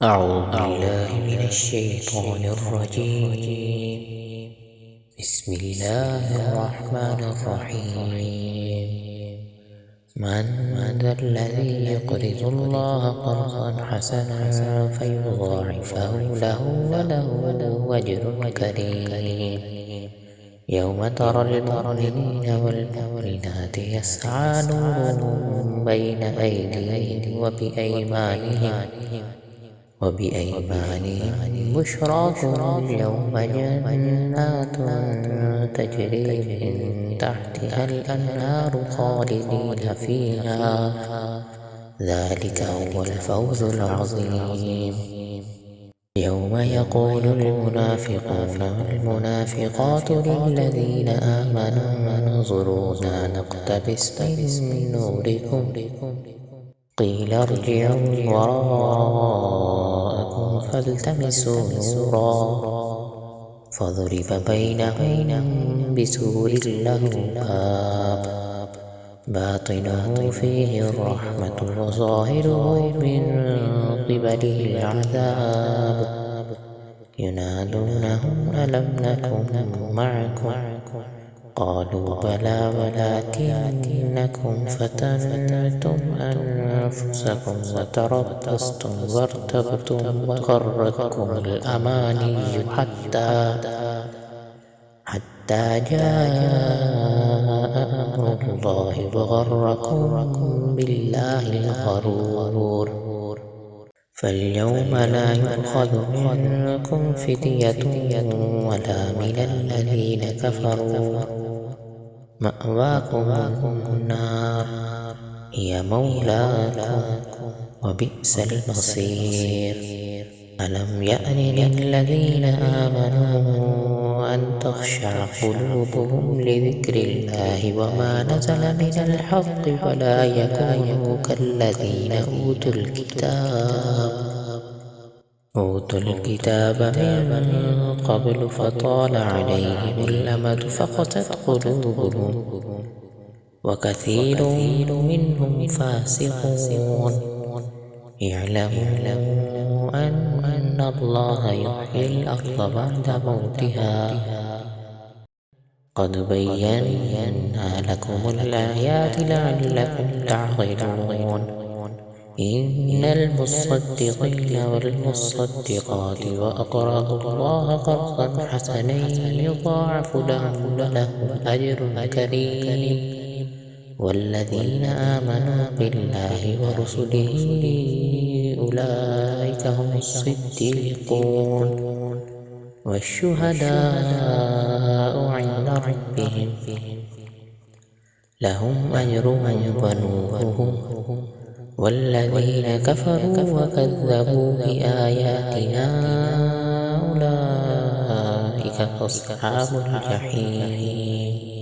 أعوذ بالله من الشيطان الرجيم. بسم الله الرحمن الرحيم. من ذا الذي يقرض الله قرضا حسنا فيضاعفه له وله أجر كريم. يوم ترى المؤمنين والمؤمنات يسعى نورهم بين أيديهم وبأيمانهم بشراكم اليوم جنات تجري من تحتها الأنهار خالدين فيها، ذلك هو الفوز العظيم. يوم يقول المنافقون والمنافقات للذين آمنوا انظرونا نقتبس من نوركم قيل ارجعوا وراءكم فالتمسوا نورا فضرب بينهم بسور له باب باطنه فيه الرحمة وظاهره من قبله العذاب ينادونهم ألم نكن معكم قالوا بلى ولكنكم فتنتم أنفسكم وتربصتم وارتبتم وغرتكم الأماني حتى جاء أمر الله وغركم بالله الغرور. فاليوم لا يؤخذ منكم فدية ولا من الذين كفروا، مأواكم النار هي مولاكم وبئس المصير. ألم يأن للذين آمنوا أن تخشع قلوبهم لذكر الله وما نزل من الحق ولا يكونوا كالذين أوتوا الكتاب من قبل فطال عليهم الأمد فقست قلوبهم وكثير منهم فاسقون. اعلموا أن الله يحيي الأرض بعد موتها قد بينا لكم الآيات لعلكم تعقلون. إن المصدقين والمصدقات وأقرضوا الله قرضا حسنا يضاعف لهم أجر كريم. والذين آمنوا بالله ورسله أولئك هم الصديقون والشهداء عند ربهم لهم أجرهم ونورهم. والذين كفروا وكذبوا بآياتنا أولئك أصحاب الجحيم.